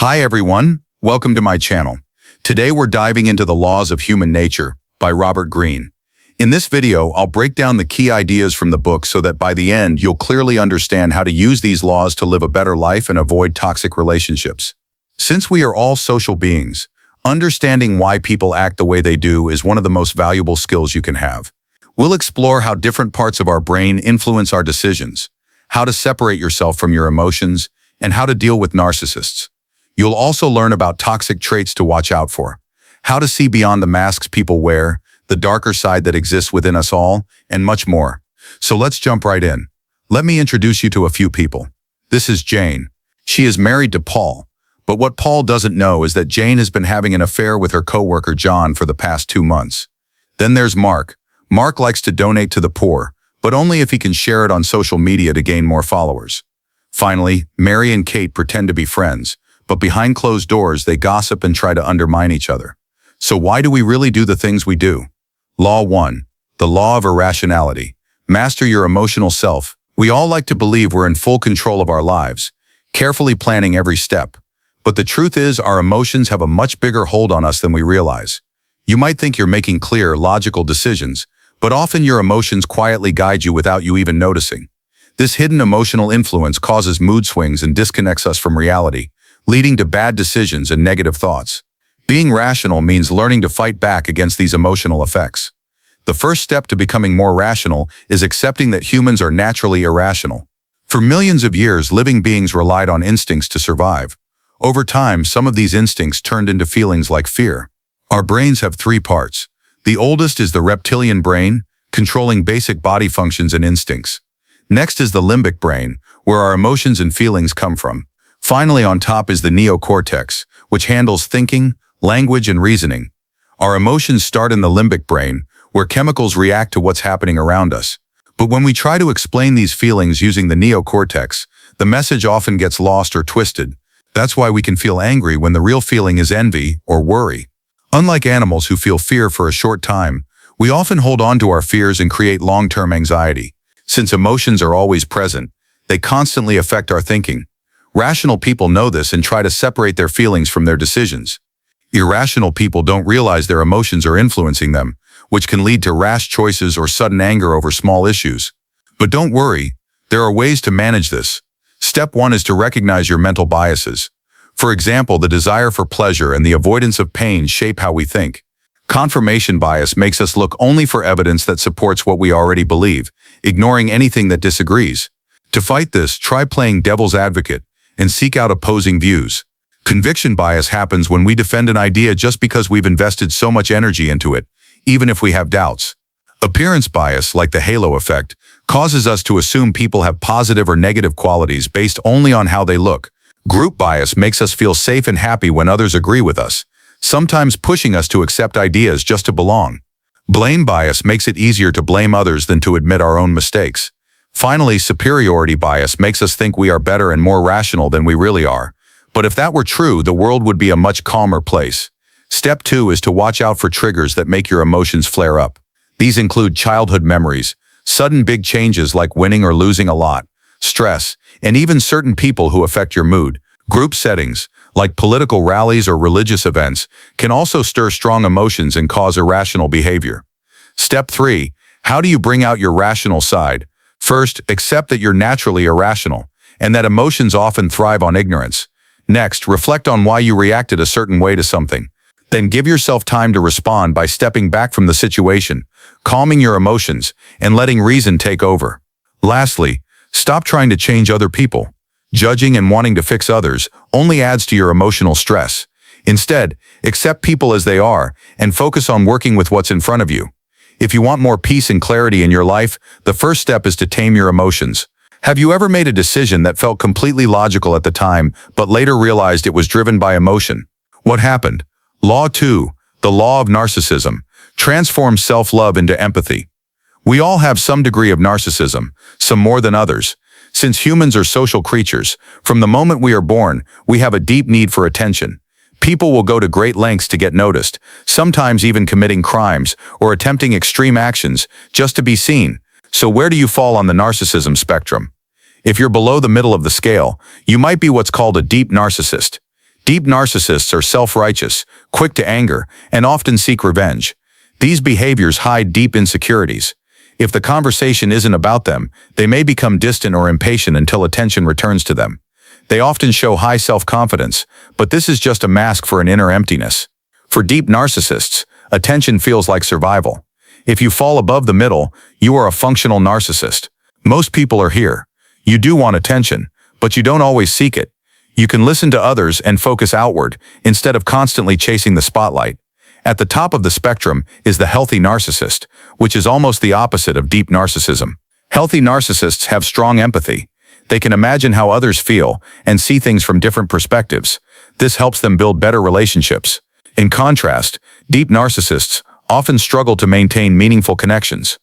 Hi everyone, welcome to my channel. Today we're diving into the laws of human nature by Robert Greene. In this video, I'll break down the key ideas from the book so that by the end, you'll clearly understand how to use these laws to live a better life and avoid toxic relationships. Since we are all social beings, understanding why people act the way they do is one of the most valuable skills you can have. We'll explore how different parts of our brain influence our decisions, how to separate yourself from your emotions, and how to deal with narcissists. You'll also learn about toxic traits to watch out for, how to see beyond the masks people wear, the darker side that exists within us all, and much more. So let's jump right in. Let me introduce you to a few people. This is Jane. She is married to Paul, but what Paul doesn't know is that Jane has been having an affair with her coworker John for the past 2 months. Then there's Mark. Mark likes to donate to the poor, but only if he can share it on social media to gain more followers. Finally, Mary and Kate pretend to be friends, but behind closed doors they gossip and try to undermine each other. So why do we really do the things we do? Law 1. The law of irrationality. Master your emotional self. We all like to believe we're in full control of our lives, carefully planning every step. But the truth is our emotions have a much bigger hold on us than we realize. You might think you're making clear, logical decisions, but often your emotions quietly guide you without you even noticing. This hidden emotional influence causes mood swings and disconnects us from reality, leading to bad decisions and negative thoughts. Being rational means learning to fight back against these emotional effects. The first step to becoming more rational is accepting that humans are naturally irrational. For millions of years, living beings relied on instincts to survive. Over time, some of these instincts turned into feelings like fear. Our brains have 3 parts. The oldest is the reptilian brain, controlling basic body functions and instincts. Next is the limbic brain, where our emotions and feelings come from. Finally, on top is the neocortex, which handles thinking, language, and reasoning. Our emotions start in the limbic brain, where chemicals react to what's happening around us. But when we try to explain these feelings using the neocortex, the message often gets lost or twisted. That's why we can feel angry when the real feeling is envy or worry. Unlike animals who feel fear for a short time, we often hold on to our fears and create long-term anxiety. Since emotions are always present, they constantly affect our thinking. Rational people know this and try to separate their feelings from their decisions. Irrational people don't realize their emotions are influencing them, which can lead to rash choices or sudden anger over small issues. But don't worry, there are ways to manage this. Step 1 is to recognize your mental biases. For example, the desire for pleasure and the avoidance of pain shape how we think. Confirmation bias makes us look only for evidence that supports what we already believe, ignoring anything that disagrees. To fight this, try playing devil's advocate and seek out opposing views. Conviction bias happens when we defend an idea just because we've invested so much energy into it, even if we have doubts. Appearance bias, like the halo effect, causes us to assume people have positive or negative qualities based only on how they look. Group bias makes us feel safe and happy when others agree with us, sometimes pushing us to accept ideas just to belong. Blame bias makes it easier to blame others than to admit our own mistakes. Finally, superiority bias makes us think we are better and more rational than we really are. But if that were true, the world would be a much calmer place. Step 2 is to watch out for triggers that make your emotions flare up. These include childhood memories, sudden big changes like winning or losing a lot, stress, and even certain people who affect your mood. Group settings, like political rallies or religious events, can also stir strong emotions and cause irrational behavior. Step 3. How do you bring out your rational side? First, accept that you're naturally irrational, and that emotions often thrive on ignorance. Next, reflect on why you reacted a certain way to something. Then give yourself time to respond by stepping back from the situation, calming your emotions, and letting reason take over. Lastly, stop trying to change other people. Judging and wanting to fix others only adds to your emotional stress. Instead, accept people as they are and focus on working with what's in front of you. If you want more peace and clarity in your life, the first step is to tame your emotions. Have you ever made a decision that felt completely logical at the time, but later realized it was driven by emotion? What happened? Law 2, the law of narcissism, transforms self-love into empathy. We all have some degree of narcissism, some more than others. Since humans are social creatures, from the moment we are born, we have a deep need for attention. People will go to great lengths to get noticed, sometimes even committing crimes or attempting extreme actions just to be seen. So where do you fall on the narcissism spectrum? If you're below the middle of the scale, you might be what's called a deep narcissist. Deep narcissists are self-righteous, quick to anger, and often seek revenge. These behaviors hide deep insecurities. If the conversation isn't about them, they may become distant or impatient until attention returns to them. They often show high self-confidence, but this is just a mask for an inner emptiness. For deep narcissists, attention feels like survival. If you fall above the middle, you are a functional narcissist. Most people are here. You do want attention, but you don't always seek it. You can listen to others and focus outward, instead of constantly chasing the spotlight. At the top of the spectrum is the healthy narcissist, which is almost the opposite of deep narcissism. Healthy narcissists have strong empathy. They can imagine how others feel and see things from different perspectives. This helps them build better relationships. In contrast, deep narcissists often struggle to maintain meaningful connections.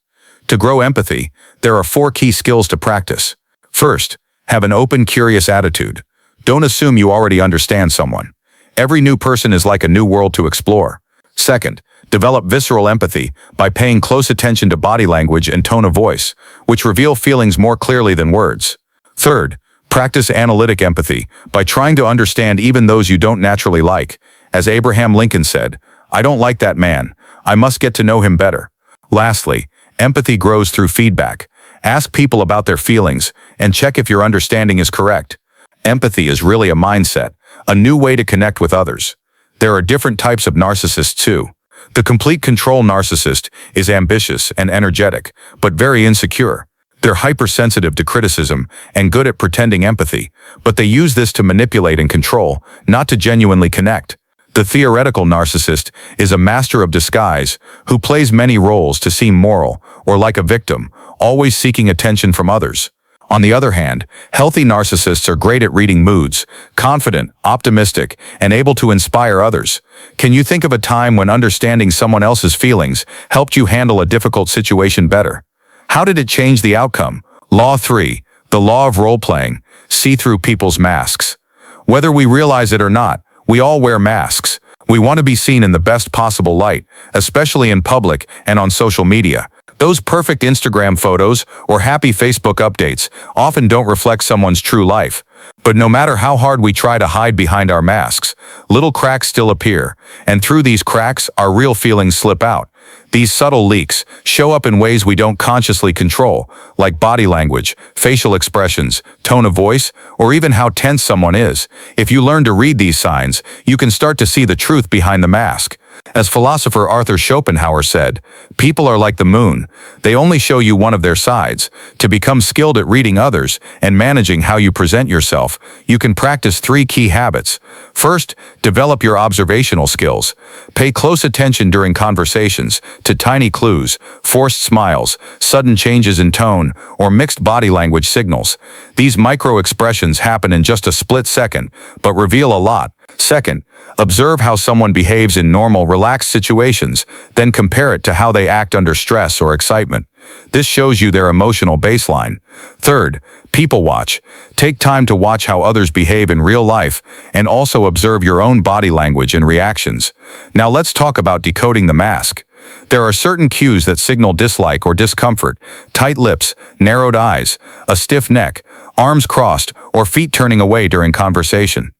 To grow empathy, there are 4 key skills to practice. First, have an open, curious attitude. Don't assume you already understand someone. Every new person is like a new world to explore. Second, develop visceral empathy by paying close attention to body language and tone of voice, which reveal feelings more clearly than words. Third, practice analytic empathy by trying to understand even those you don't naturally like. As Abraham Lincoln said, "I don't like that man. I must get to know him better." Lastly, empathy grows through feedback. Ask people about their feelings and check if your understanding is correct. Empathy is really a mindset, a new way to connect with others. There are different types of narcissists too. The complete control narcissist is ambitious and energetic, but very insecure. They're hypersensitive to criticism and good at pretending empathy, but they use this to manipulate and control, not to genuinely connect. The theoretical narcissist is a master of disguise who plays many roles to seem moral or like a victim, always seeking attention from others. On the other hand, healthy narcissists are great at reading moods, confident, optimistic, and able to inspire others. Can you think of a time when understanding someone else's feelings helped you handle a difficult situation better? How did it change the outcome? Law 3, the law of role-playing. See through people's masks. Whether we realize it or not, we all wear masks. We want to be seen in the best possible light, especially in public and on social media. Those perfect Instagram photos or happy Facebook updates often don't reflect someone's true life. But no matter how hard we try to hide behind our masks, little cracks still appear, and through these cracks, our real feelings slip out. These subtle leaks show up in ways we don't consciously control, like body language, facial expressions, tone of voice, or even how tense someone is. If you learn to read these signs, you can start to see the truth behind the mask. As philosopher Arthur Schopenhauer said, "People are like the moon. They only show you one of their sides." To become skilled at reading others and managing how you present yourself, you can practice 3 key habits. First, develop your observational skills. Pay close attention during conversations to tiny clues, forced smiles, sudden changes in tone, or mixed body language signals. These micro-expressions happen in just a split second, but reveal a lot. Second, observe how someone behaves in normal, relaxed situations, then compare it to how they act under stress or excitement. This shows you their emotional baseline. Third, people watch. Take time to watch how others behave in real life and also observe your own body language and reactions. Now let's talk about decoding the mask. There are certain cues that signal dislike or discomfort: tight lips, narrowed eyes, a stiff neck, arms crossed, or feet turning away during conversation.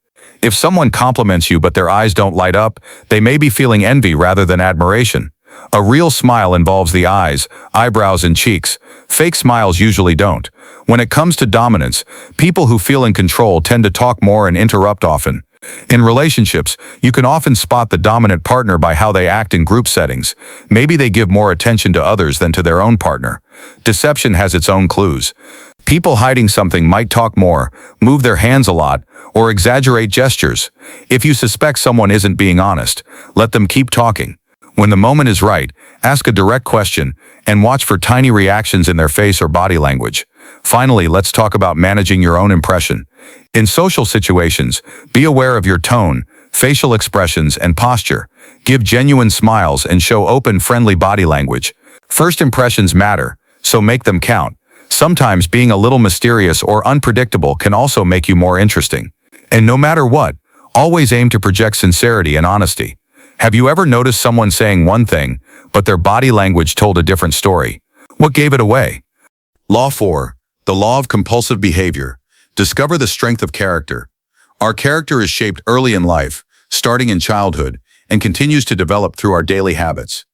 If someone compliments you but their eyes don't light up, they may be feeling envy rather than admiration. A real smile involves the eyes, eyebrows, and cheeks. Fake smiles usually don't. When it comes to dominance, people who feel in control tend to talk more and interrupt often. In relationships, you can often spot the dominant partner by how they act in group settings. Maybe they give more attention to others than to their own partner. Deception has its own clues. People hiding something might talk more, move their hands a lot, or exaggerate gestures. If you suspect someone isn't being honest, let them keep talking. When the moment is right, ask a direct question and watch for tiny reactions in their face or body language. Finally, let's talk about managing your own impression. In social situations, be aware of your tone, facial expressions, and posture. Give genuine smiles and show open, friendly body language. First impressions matter, so make them count. Sometimes being a little mysterious or unpredictable can also make you more interesting. And no matter what, always aim to project sincerity and honesty. Have you ever noticed someone saying one thing, but their body language told a different story? What gave it away? Law 4, the law of compulsive behavior. Discover the strength of character. Our character is shaped early in life, starting in childhood, and continues to develop through our daily habits.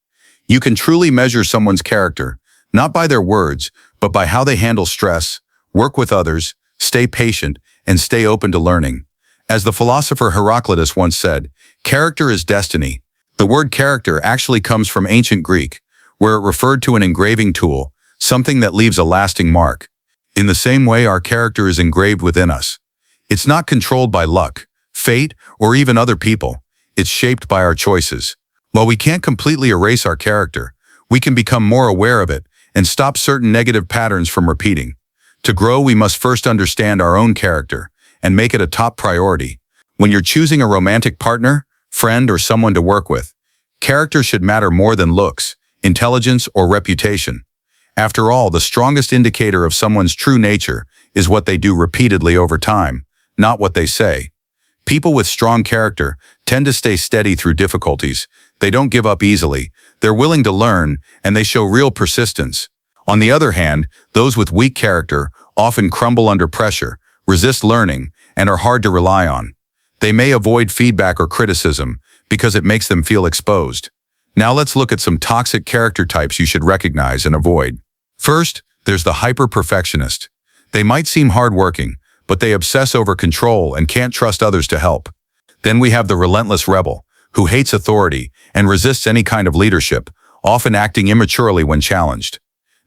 You can truly measure someone's character, not by their words, but by how they handle stress, work with others, stay patient, and stay open to learning. As the philosopher Heraclitus once said, character is destiny. The word character actually comes from ancient Greek, where it referred to an engraving tool, something that leaves a lasting mark. In the same way, our character is engraved within us. It's not controlled by luck, fate, or even other people. It's shaped by our choices. While we can't completely erase our character, we can become more aware of it and stop certain negative patterns from repeating. To grow, we must first understand our own character and make it a top priority. When you're choosing a romantic partner, friend, or someone to work with, character should matter more than looks, intelligence, or reputation. After all, the strongest indicator of someone's true nature is what they do repeatedly over time, not what they say. People with strong character tend to stay steady through difficulties. They don't give up easily, they're willing to learn, and they show real persistence. On the other hand, those with weak character often crumble under pressure, resist learning, and are hard to rely on. They may avoid feedback or criticism because it makes them feel exposed. Now let's look at some toxic character types you should recognize and avoid. First, there's the hyper-perfectionist. They might seem hardworking, but they obsess over control and can't trust others to help. Then we have the relentless rebel, who hates authority and resists any kind of leadership, often acting immaturely when challenged.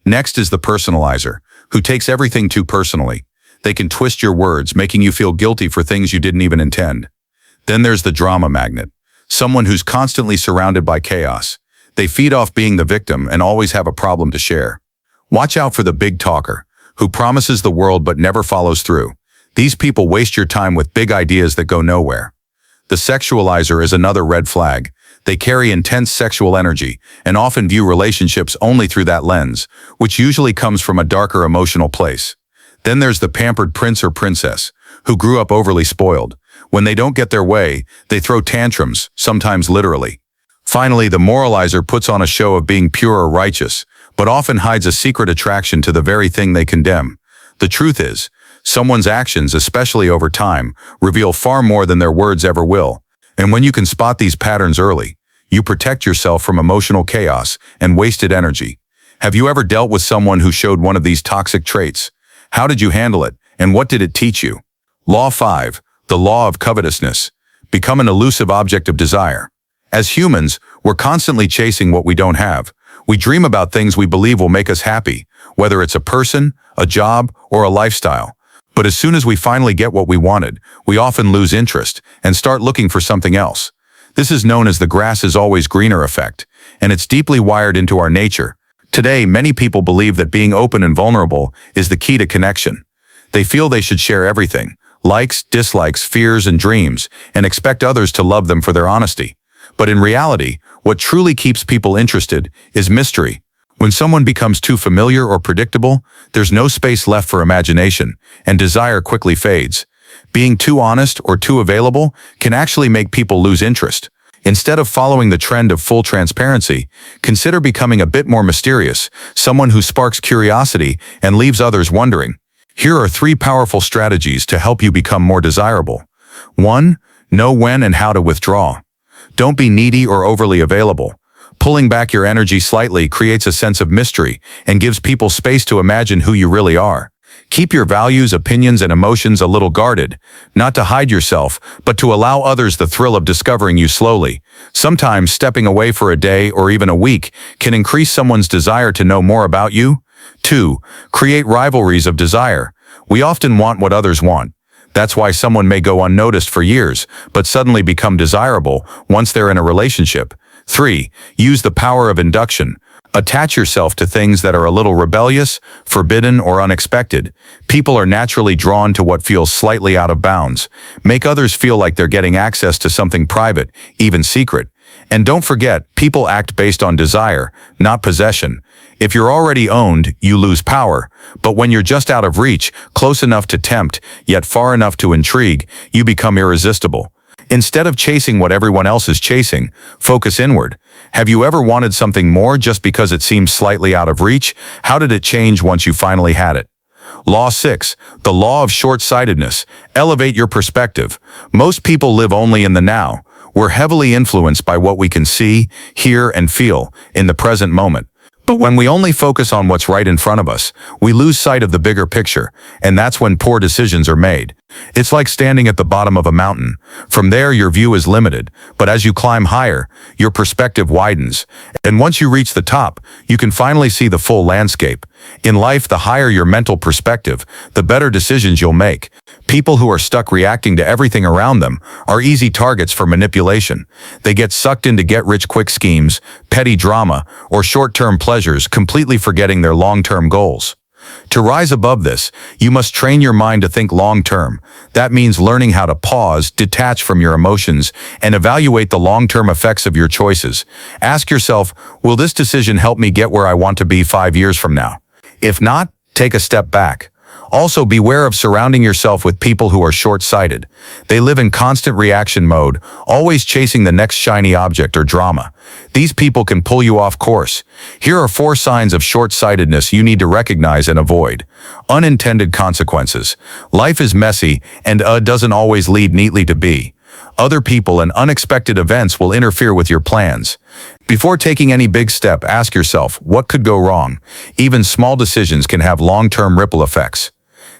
Next is the personalizer, who takes everything too personally. They can twist your words, making you feel guilty for things you didn't even intend. Then there's the drama magnet, someone who's constantly surrounded by chaos. They feed off being the victim and always have a problem to share. Watch out for the big talker, who promises the world but never follows through. These people waste your time with big ideas that go nowhere. The sexualizer is another red flag. They carry intense sexual energy and often view relationships only through that lens, which usually comes from a darker emotional place. Then there's the pampered prince or princess, who grew up overly spoiled. When they don't get their way, they throw tantrums, sometimes literally. Finally, the moralizer puts on a show of being pure or righteous, but often hides a secret attraction to the very thing they condemn. The truth is, someone's actions, especially over time, reveal far more than their words ever will. And when you can spot these patterns early, you protect yourself from emotional chaos and wasted energy. Have you ever dealt with someone who showed one of these toxic traits? How did you handle it, and what did it teach you? Law 5, the law of covetousness. Become an elusive object of desire. As humans, we're constantly chasing what we don't have. We dream about things we believe will make us happy, whether it's a person, a job, or a lifestyle. But as soon as we finally get what we wanted, we often lose interest and start looking for something else. This is known as the grass is always greener effect, and it's deeply wired into our nature. Today, many people believe that being open and vulnerable is the key to connection. They feel they should share everything, likes, dislikes, fears, and dreams, and expect others to love them for their honesty. But in reality, what truly keeps people interested is mystery. When someone becomes too familiar or predictable, there's no space left for imagination, and desire quickly fades. Being too honest or too available can actually make people lose interest. Instead of following the trend of full transparency, consider becoming a bit more mysterious, someone who sparks curiosity and leaves others wondering. Here are 3 powerful strategies to help you become more desirable. 1. Know when and how to withdraw. Don't be needy or overly available. Pulling back your energy slightly creates a sense of mystery and gives people space to imagine who you really are. Keep your values, opinions, and emotions a little guarded, not to hide yourself, but to allow others the thrill of discovering you slowly. Sometimes stepping away for a day or even a week can increase someone's desire to know more about you. 2. Create rivalries of desire. We often want what others want. That's why someone may go unnoticed for years, but suddenly become desirable once they're in a relationship. 3. Use the power of induction. Attach yourself to things that are a little rebellious, forbidden, or unexpected. People are naturally drawn to what feels slightly out of bounds. Make others feel like they're getting access to something private, even secret. And don't forget, people act based on desire, not possession. If you're already owned, you lose power. But when you're just out of reach, close enough to tempt, yet far enough to intrigue, you become irresistible. Instead of chasing what everyone else is chasing, focus inward. Have you ever wanted something more just because it seemed slightly out of reach? How did it change once you finally had it? Law 6, the law of short-sightedness. Elevate your perspective. Most people live only in the now. We're heavily influenced by what we can see, hear, and feel in the present moment. But when we only focus on what's right in front of us, we lose sight of the bigger picture, and that's when poor decisions are made. It's like standing at the bottom of a mountain. From there, your view is limited, but as you climb higher, your perspective widens. And once you reach the top, you can finally see the full landscape. In life, the higher your mental perspective, the better decisions you'll make. People who are stuck reacting to everything around them are easy targets for manipulation. They get sucked into get-rich-quick schemes, petty drama, or short-term pleasures, completely forgetting their long-term goals. To rise above this, you must train your mind to think long-term. That means learning how to pause, detach from your emotions, and evaluate the long-term effects of your choices. Ask yourself, will this decision help me get where I want to be 5 years from now? If not, take a step back. Also, beware of surrounding yourself with people who are short-sighted. They live in constant reaction mode, always chasing the next shiny object or drama. These people can pull you off course. Here are 4 signs of short-sightedness you need to recognize and avoid. Unintended consequences. Life is messy, and doesn't always lead neatly to B. Other people and unexpected events will interfere with your plans. Before taking any big step, ask yourself, what could go wrong? Even small decisions can have long-term ripple effects.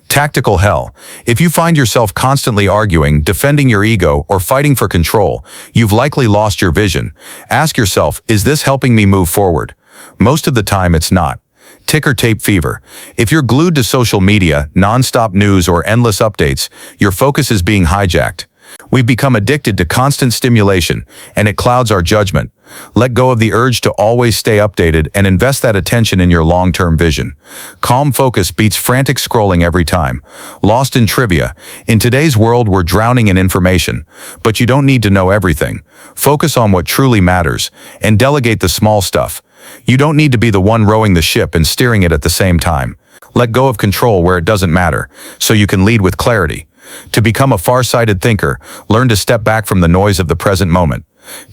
Tactical hell. If you find yourself constantly arguing, defending your ego, or fighting for control, you've likely lost your vision. Ask yourself, is this helping me move forward? Most of the time, it's not. Ticker tape fever. If you're glued to social media, non-stop news, or endless updates, your focus is being hijacked. We've become addicted to constant stimulation, and it clouds our judgment. Let go of the urge to always stay updated and invest that attention in your long-term vision. Calm focus beats frantic scrolling every time. Lost in trivia. In today's world, we're drowning in information, but you don't need to know everything. Focus on what truly matters, and delegate the small stuff. You don't need to be the one rowing the ship and steering it at the same time. Let go of control where it doesn't matter, so you can lead with clarity. To become a far-sighted thinker, learn to step back from the noise of the present moment.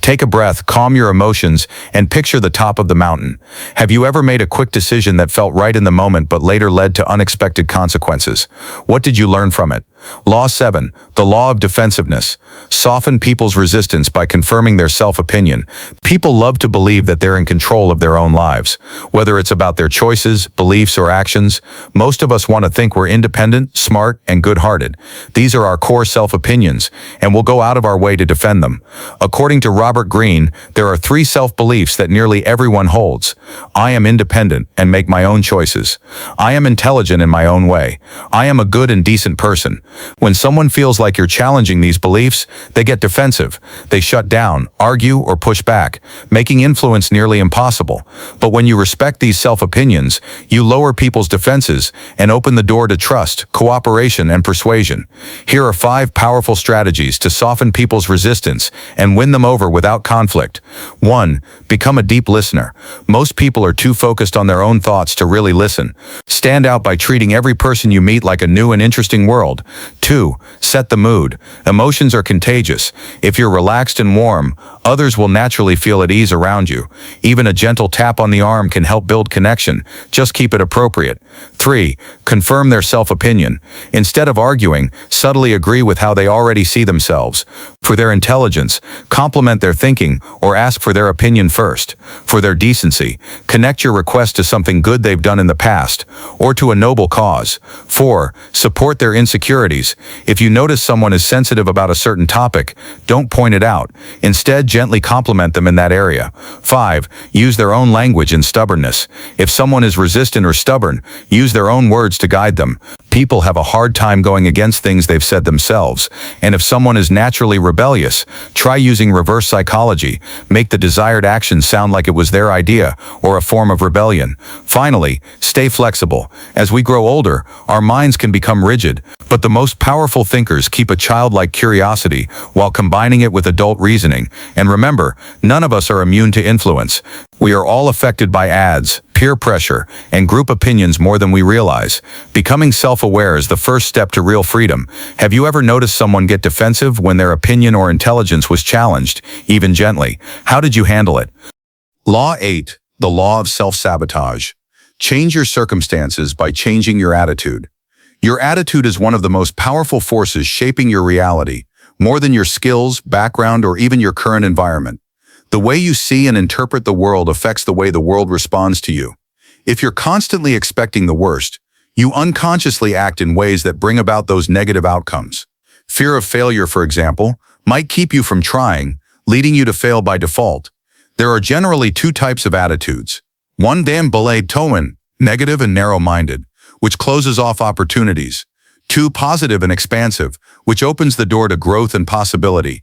Take a breath, calm your emotions, and picture the top of the mountain. Have you ever made a quick decision that felt right in the moment but later led to unexpected consequences? What did you learn from it? Law 7, the law of defensiveness. Soften people's resistance by confirming their self-opinion. People love to believe that they're in control of their own lives. Whether it's about their choices, beliefs, or actions, most of us want to think we're independent, smart, and good-hearted. These are our core self-opinions, and we'll go out of our way to defend them. According to Robert Greene, there are 3 self-beliefs that nearly everyone holds. I am independent and make my own choices. I am intelligent in my own way. I am a good and decent person. When someone feels like you're challenging these beliefs, they get defensive. They shut down, argue, or push back, making influence nearly impossible. But when you respect these self-opinions, you lower people's defenses and open the door to trust, cooperation, and persuasion. Here are 5 powerful strategies to soften people's resistance and win them over without conflict. 1. Become a deep listener. Most people are too focused on their own thoughts to really listen. Stand out by treating every person you meet like a new and interesting world. 2. Set the mood. Emotions are contagious. If you're relaxed and warm, others will naturally feel at ease around you. Even a gentle tap on the arm can help build connection. Just keep it appropriate. 3. Confirm their self-opinion. Instead of arguing, subtly agree with how they already see themselves. For their intelligence, compliment their thinking or ask for their opinion first. For their decency, connect your request to something good they've done in the past or to a noble cause. 4. Support their insecurities. If you notice someone is sensitive about a certain topic, don't point it out. Instead, gently compliment them in that area. 5. Use their own language and stubbornness. If someone is resistant or stubborn, use their own words to guide them. People have a hard time going against things they've said themselves, and if someone is naturally rebellious, try using reverse psychology. Make the desired action sound like it was their idea or a form of rebellion. Finally, stay flexible. As we grow older, our minds can become rigid, but the most powerful thinkers keep a childlike curiosity while combining it with adult reasoning. And remember, none of us are immune to influence. We are all affected by ads, peer pressure, and group opinions more than we realize. Becoming self-aware is the first step to real freedom. Have you ever noticed someone get defensive when their opinion or intelligence was challenged, even gently? How did you handle it? Law 8, the law of self-sabotage. Change your circumstances by changing your attitude. Your attitude is one of the most powerful forces shaping your reality, more than your skills, background, or even your current environment. The way you see and interpret the world affects the way the world responds to you. If you're constantly expecting the worst, you unconsciously act in ways that bring about those negative outcomes. Fear of failure, for example, might keep you from trying, leading you to fail by default. There are generally two types of attitudes. One, towin, negative and narrow-minded, which closes off opportunities. Two, positive and expansive, which opens the door to growth and possibility.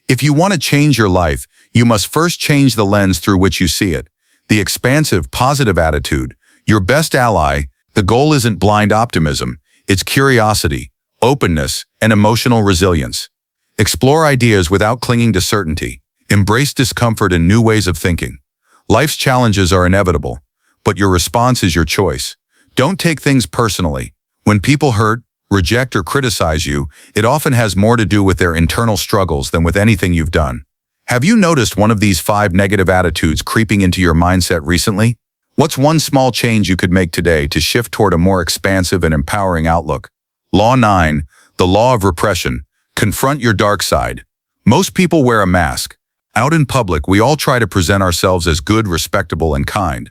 If you want to change your life, you must first change the lens through which you see it. The expansive, positive attitude, your best ally. The goal isn't blind optimism, it's curiosity, openness, and emotional resilience. Explore ideas without clinging to certainty. Embrace discomfort and new ways of thinking. Life's challenges are inevitable, but your response is your choice. Don't take things personally. When people hurt, reject, or criticize you, it often has more to do with their internal struggles than with anything you've done. Have you noticed one of these 5 negative attitudes creeping into your mindset recently? What's one small change you could make today to shift toward a more expansive and empowering outlook? Law 9, the law of repression. Confront your dark side. Most people wear a mask. Out in public, we all try to present ourselves as good, respectable, and kind.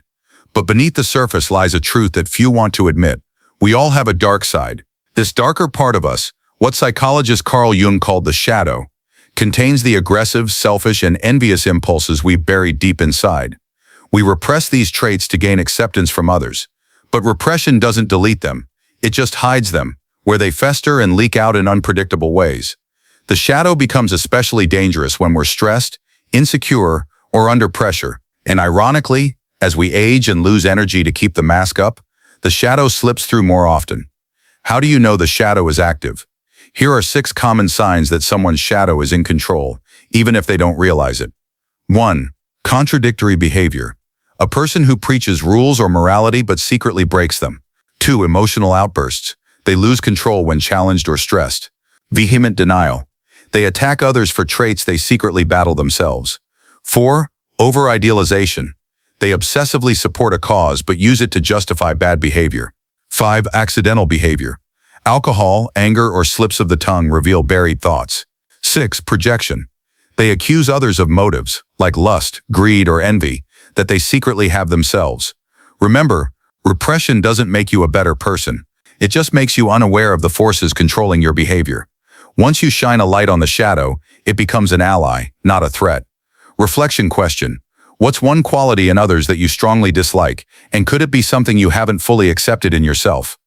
But beneath the surface lies a truth that few want to admit. We all have a dark side. This darker part of us, what psychologist Carl Jung called the shadow, contains the aggressive, selfish, and envious impulses we've buried deep inside. We repress these traits to gain acceptance from others. But repression doesn't delete them. It just hides them, where they fester and leak out in unpredictable ways. The shadow becomes especially dangerous when we're stressed, insecure, or under pressure. And ironically, as we age and lose energy to keep the mask up, the shadow slips through more often. How do you know the shadow is active? Here are 6 common signs that someone's shadow is in control, even if they don't realize it. 1. Contradictory behavior. A person who preaches rules or morality but secretly breaks them. 2. Emotional outbursts. They lose control when challenged or stressed. Vehement denial. They attack others for traits they secretly battle themselves. 4. Over-idealization. They obsessively support a cause but use it to justify bad behavior. 5. Accidental behavior. Alcohol, anger, or slips of the tongue reveal buried thoughts. 6. Projection. They accuse others of motives, like lust, greed, or envy, that they secretly have themselves. Remember, repression doesn't make you a better person. It just makes you unaware of the forces controlling your behavior. Once you shine a light on the shadow, it becomes an ally, not a threat. Reflection question. What's one quality in others that you strongly dislike, and could it be something you haven't fully accepted in yourself?